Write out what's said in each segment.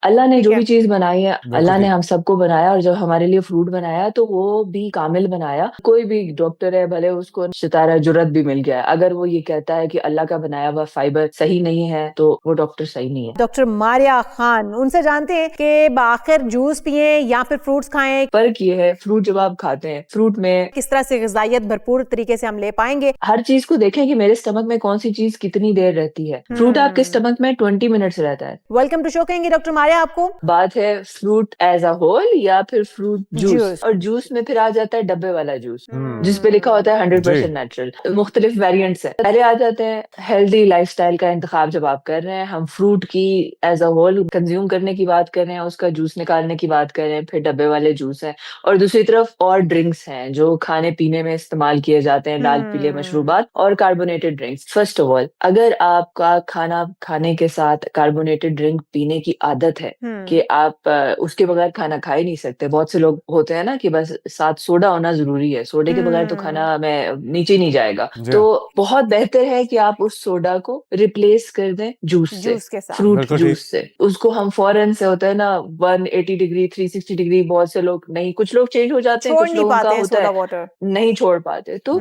अल्लाह ने जो ठीक है। भी चीज़ बनाई है, बिल्कुल अल्लाह ने ठीक। हम सबको बनाया और जब हमारे लिए फ्रूट बनाया तो वो भी कामिल बनाया। कोई भी डॉक्टर है भले उसको सितारा जुर्रत भी मिल गया है, अगर वो ये कहता है कि अल्लाह का बनाया हुआ फाइबर सही नहीं है तो वो डॉक्टर सही नहीं है। डॉक्टर मारिया खान, उनसे जानते हैं कि आखिर जूस पिए या फिर फ्रूट्स खाएं, फ़र्क ये है फ्रूट जब आप खाते हैं, फ्रूट में किस तरह से ग़िज़ाइयत भरपूर तरीके से हम ले पाएंगे। हर चीज़ को देखें कि मेरे स्टमक में कौन-सी चीज़ कितनी देर रहती है। फ्रूट आपके स्टमक में 20 मिनट्स रहता है। वेलकम टू शो कहेंगे डॉक्टर मारिया आपको। बात है फ्रूट एज़ अ होल या फिर फ्रूट जूस जूस। और जूस में फिर आ जाता है डब्बे वाला जूस, हम्म। जिस पे लिखा होता है जी। 100% नेचुरल। मुख्तलिफ वेरिएंट्स हैं। पहले आ जाते हैं हेल्दी लाइफ़स्टाइल का इंतखाब जब आप कर रहे हैं, हम फ्रूट की एज़ अ होल कंज़्यूम करने की बात कर रहे हैं, उसका जूस निकालने की बात कर रहे हैं, फिर डब्बे वाले जूस हैं और दूसरी तरफ और ड्रिंक्स हैं जो खाने-पीने में इस्तेमाल किए जाते हैं, लाल पीले मशरूबात और carbonated drinks. First of all अगर आपका खाना खाने के साथ कार्बोनेटेड ड्रिंक पीने की आदत है कि आप उसके बगैर खाना खा ही नहीं सकते। बहुत से लोग होते हैं ना कि बस साथ सोडा होना ज़रूरी है, सोडे के बगैर तो खाना में नीचे ही नहीं जाएगा। जी तो हाँ। बहुत बेहतर है कि आप उस सोडा को रिप्लेस कर दें जूस से, जूस के साथ। फ्रूट बिल्कुल ठीक। जूस से। उसको हम फ़ौरन से होता है ना 180 डिग्री, 360 डिग्री बहुत से लोग नहीं, कुछ लोग चेंज हो जाते हैं, छोड़ कुछ नहीं लोगों का पाते हैं होता सोडा है वाटर। नहीं छोड़ पाते। तो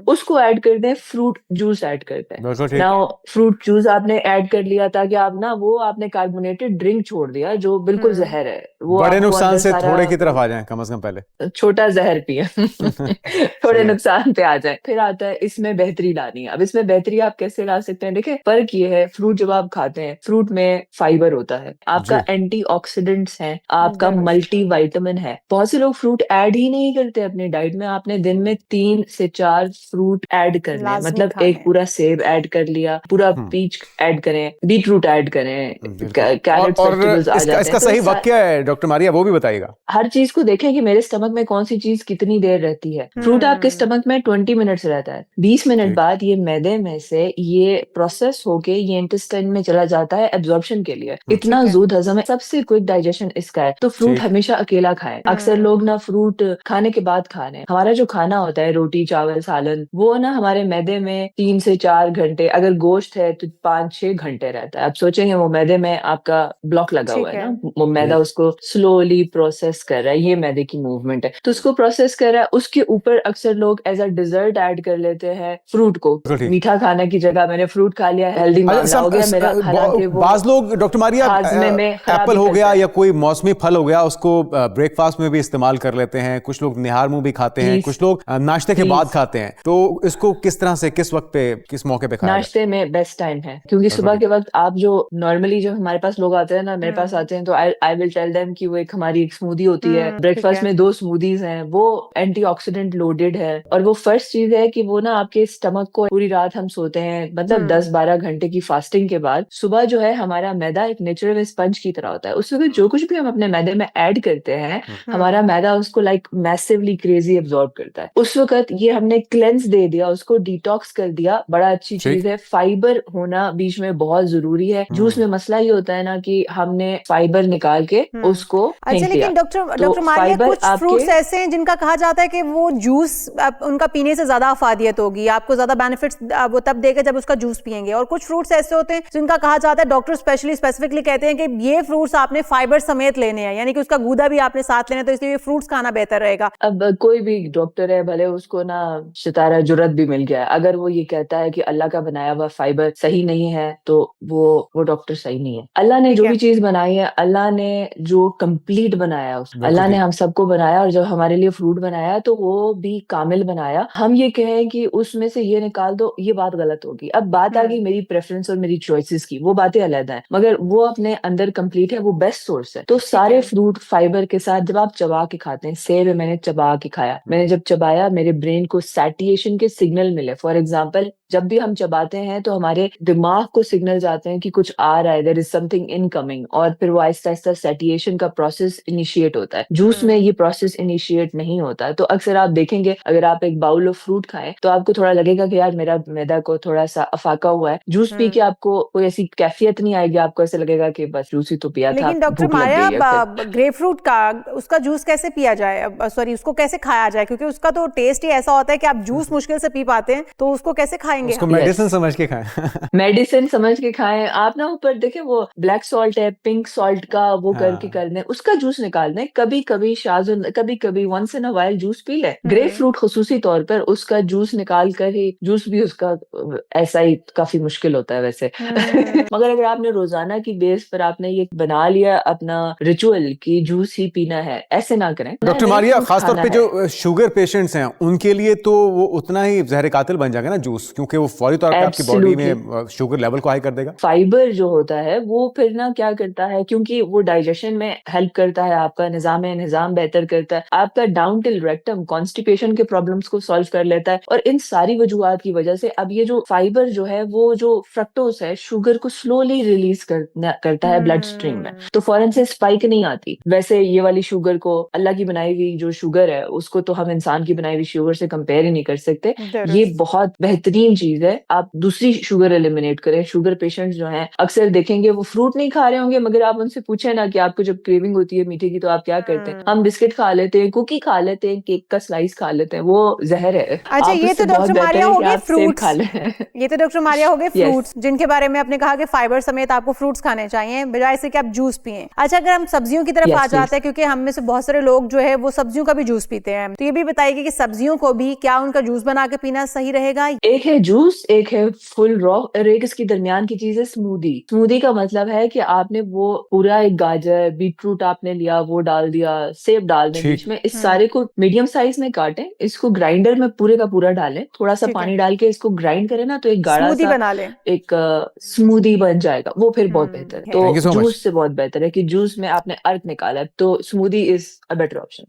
उसको ऐड कर दें, फ्रूट जूस ऐड कर दें। बिल्कुल ठीक। नाउ फ्रूट जूस आपने ऐड कर लिया ताकि आप ना वो आपने कार्बोनेटेड ड्रिंक छोड़ दिया जो बिल्कुल ज़हर है। वो बड़े आपको नुकसान अंदर से सारा थोड़े की तरफ आ जाएं कम से कम पहले। छोटा ज़हर पिएँ थोड़े सही है। नुकसान पे आ जाएँ। फिर आता है इसमें बेहतरी लानी है। अब इसमें बेहतरी आप कैसे ला सकते हैं? देखिए फ़र्क ये है फ्रूट जब आप खाते हैं, फ्रूट में फाइबर होता है, आपका जी। एंटीऑक्सीडेंट्स है, आपका बिल्कुल। मल्टीविटामिन है। बहुत से लोग फ्रूट ऐड ही नहीं करते अपनी डाइट में। आपने दिन में 3 से 4 फ्रूट ऐड करने हैं। लाज़मी मतलब खाने एक हैं। पूरा सेब ऐड कर लिया, पूरा पीच ऐड करें, बीटरूट ऐड करें, बिल्कुल। कैरेट्स, और वेजिटेबल्स आ इसका जाते इसका हैं। तो सही वक्त क्या है डॉक्टर मारिया, वो भी बताइएगा। हर चीज़ को देखें कि मेरे स्टमक में कौन-सी चीज़ कितनी देर रहती है। फ्रूट आपके स्टमक में 20 मिनट्स रहता है। 20 मिनट ठीक। बाद ये मैदे में से ये प्रोसेस होके ये इंटेस्टाइन में चला जाता है एब्ज़ॉर्प्शन के लिए। इतना ठीक है। ज़ूद हज़म है, सबसे क्विक डाइजेशन इसका है। तो फ्रूट ठीक। हमेशा अकेला खाएँ। अक्सर लोग ना फ्रूट खाने के बाद खा रहे हैं। हमारा जो खाना होता है रोटी, चावल, सालन वो ना हमारे मैदे में 3 से 4 घंटे, अगर गोश्त है तो 5-6 घंटे रहता है। आप सोचेंगे वो मैदे में आपका ब्लॉक लगा हुआ ठीक है है। ना, वो मैदा ठीक। उसको स्लोली प्रोसेस कर रहा है, ये मैदे की मूवमेंट है। तो उसको प्रोसेस कर रहा है, उसके ऊपर अक्सर लोग एज़ अ डिज़र्ट ऐड कर लेते हैं फ्रूट को। बिल्कुल ठीक। मीठा खाने की जगह मैंने फ्रूट खा लिया, हेल्दी मामला हो गया मेरा, हालाँकि वो बाज लोग डॉक्टर मारिया हाज़मे में खराबी एप्पल हो करता गया है। या कोई मौसमी फल हो गया उसको ब्रेकफास्ट में भी इस्तेमाल कर लेते हैं। कुछ लोग निहार मुंह भी खाते हैं, प्लीज़, कुछ लोग नाश्ते के बाद प्लीज़। खाते हैं। तो इसको किस तरह से, किस वक्त पे, किस मौके पे खाया जाए? नाश्ते में बेस्ट टाइम है क्योंकि बिल्कुल सुबह ठीक। के वक़्त आप जो नॉर्मली जब हमारे पास लोग आते हैं ना, मेरे पास आते हैं तो आई आई विल टेल देम कि वो एक हमारी एक स्मूदी होती है। ठीक ब्रेकफ़ास्ट है। में 2 स्मूदीज़ हैं, वो एंटीऑक्सीडेंट लोडेड है और वो फर्स्ट चीज़ है कि वो ना आपके स्टमक को पूरी रात हम सोते हैं मतलब 10-12 घंटे की फास्टिंग के बाद सुबह जो है हमारा मैदा एक नेचुरल स्पंज की तरह होता है। उस वक़्त जो कुछ भी हम अपने मैदे में ऐड करते हैं, हमारा मैदा उसको लाइक मैसिवली क्रेज़ी अब्ज़ॉर्ब करता है। उस वक़्त ये हमने क्लेंज़ दे दिया, उसको डिटॉक्स कर दिया, बड़ा अच्छी ठीक। चीज़ है। फाइबर होना बीच में बहुत ज़रूरी है। जूस में मसला ये होता है ना कि हमने फाइबर निकाल के उसको अच्छा, फेंक दिया। लेकिन डॉक्टर तो मारिया फाइबर कुछ आपके फ्रूट्स ऐसे हैं जिनका कहा जाता है कि वो जूस उनका पीने से ज्यादा अफादियत होगी, आपको ज्यादा बेनिफिट्स वो तब देगा जब उसका जूस पिएंगे, और कुछ फ्रूट्स ऐसे होते हैं जिनका कहा जाता है, डॉक्टर स्पेसिफिकली कहते हैं कि ये फ्रूट्स आपने फाइबर समेत लेने हैं, यानी कि उसका गूदा भी आपने साथ लेना है, तो इसलिए ये फ्रूट्स खाना बेहतर रहेगा। अब कोई भी डॉक्टर है भले उसको ना सितारा जुर्रत भी मिल गया है, अगर वो ये कहता है कि अल्लाह का बनाया हुआ फाइबर सही नहीं है तो वो डॉक्टर सही नहीं है। अल्लाह ने ठीक जो है। भी चीज़ बनाई है, अल्लाह ने जो कंप्लीट बनाया बिल्कुल अल्लाह ने ठीक। हम सबको बनाया और जब हमारे लिए फ्रूट बनाया तो वो भी कामिल बनाया। हम ये कहें कि उसमें से ये निकाल दो, ये बात गलत होगी। अब बात आ गई मेरी प्रेफ़रेंस और मेरी चॉइसेस की, वो बातें अलग हैं, मगर वो अपने अंदर कंप्लीट है, वो बेस्ट सोर्स है। तो सारे फ्रूट फाइबर के साथ जब आप चबा के खाते हैं, सेब है मैंने चबा के खाया, मैंने जब चबाया मेरे ब्रेन को सैटिएशन के सिग्नल मिले। फॉर एग्ज़ाम्पल जब भी हम चबाते हैं तो हमारे दिमाग को सिग्नल्स आते हैं कि कुछ आ रहा है, देयर इज़ समथिंग इनकमिंग, और फिर वो आहिस्ता-आहिस्ता सैटिएशन का प्रोसेस इनिशिएट होता है। जूस में ये प्रोसेस इनिशिएट नहीं होता है। तो अक्सर आप देखेंगे अगर आप एक बाउल ऑफ फ्रूट खाएँ तो आपको थोड़ा लगेगा कि यार मेरा मैदा को थोड़ा-सा अफाका हुआ है। जूस पी के आपको कोई ऐसी कैफ़ियत नहीं आएगी, आपको ऐसा लगेगा कि बस जूस ही तो पिया था, लेकिन डॉक्टर भूख लग मारिया, गई है फिर। ग्रेपफ्रूट का उसका जूस कैसे पिया जाए, सॉरी उसको कैसे खाया जाए, क्योंकि उसका तो टेस्ट ही ऐसा होता है कि आप जूस मुश्किल से पी पाते हैं, तो उसको कैसे खाएंगे उसको हम? मेडिसिन समझ के खाएं। मेडिसिन समझ के खाएँ। आप ना ऊपर देखिए वो ब्लैक सॉल्ट है, पिंक सॉल्ट का वो करके हाँ। कर दें, उसका जूस निकाल दें। कभी-कभी कभी-कभी once in a while juice पी लें। ग्रेप फ्रूट खुसूसी तौर पर उसका जूस निकाल कर ही जूस भी उसका ऐसा ही काफ़ी मुश्किल होता है वैसे। मगर अगर आपने रोज़ाना की बेस पर आपने ये बना लिया अपना रिचुअल कि जूस ही पीना है, ऐसे ना करें। डॉक्टर नए-नए मारिया, फ्रूट खासतौर खाना पे है। जो शुगर पेशेंट्स हैं उनके लिए तो वो उतना ही जहर कातिल बन जाएगा ना जूस, क्योंकि वो फौरी तौर पे आपकी बॉडी एब्सोल्युटली। में शुगर लेवल को हाई कर देगा। फाइबर जो होता है वो फिर ना क्या करता है, क्योंकि वो डाइजेशन में हेल्प करता है, आपका निज़ाम बेहतर करता है, आपका डाउन टिल रेक्टम कॉन्स्टिपेशन के प्रॉब्लम्स को सॉल्व कर लेता है। और इन सारी वजूहात की वजह से अब ये जो फाइबर जो है वो जो फ्रक्टोज है शुगर को स्लोली रिलीज करता है ब्लड स्ट्रीम में, तो फौरन से स्पाइक नहीं आती। वैसे ये वाली शुगर को अल्लाह की बनाई हुई जो शुगर है उसको तो हम इंसान की बनाई हुई शुगर से कंपेयर ही नहीं कर सकते। ये बहुत बेहतरीन चीज है। आप दूसरी शुगर एलिमिनेट करें। शुगर पेशेंट्स जो हैं अक्सर देखेंगे वो फ्रूट नहीं खा रहे होंगे, मगर आप उनसे पूछे ना कि आपको जब क्रेविंग होती है मीठे की तो आप क्या करते हैं? हम बिस्किट खा लेते हैं, कुकी खा लेते हैं, केक का स्लाइस खा लेते हैं, वो जहर है। अच्छा, आप ये उससे तो बहुत डॉक्टर बेहतर मारिया है हो कि गए आप सेब खा फ्रूट्स। लें। ये तो डॉक्टर मारिया हो गए यस। फ्रूट्स जिनके बारे में आपने कहा कि फाइबर समेत आपको फ्रूट्स खाने चाहिए बजाय से कि आप जूस पिएं। अच्छा, अगर हम सब्जियों की तरफ यस आ प्लीज। जाते हैं, क्योंकि हम में से बहुत सारे लोग जो है वो सब्जियों का भी जूस पीते हैं, तो ये भी बताइए कि सब्जियों को भी क्या उनका जूस बना के पीना सही रहेगा? एक है जूस, एक है फुल रॉ और एक इसकी दरमियान की चीज है स्मूदी। स्मूदी का मतलब है कि आपने वो पूरा एक गाजर, बीटरूट आपने लिया, वो डाल दिया, सेब डाल दें बीच ठीक। में, इस सारे को मीडियम साइज में काटें, इसको ग्राइंडर में पूरे का पूरा डालें, थोड़ा सा ठीक है, पानी डाल के इसको ग्राइंड करें ना तो एक गाढ़ा स्मूदी सा बना लें। एक स्मूदी बन जाएगा। वो फिर बहुत बेहतर है। है। थैंक यू तो सो मच। जूस से बहुत बेहतर है कि जूस में आपने अर्क निकाला है, तो smoothie is a better option.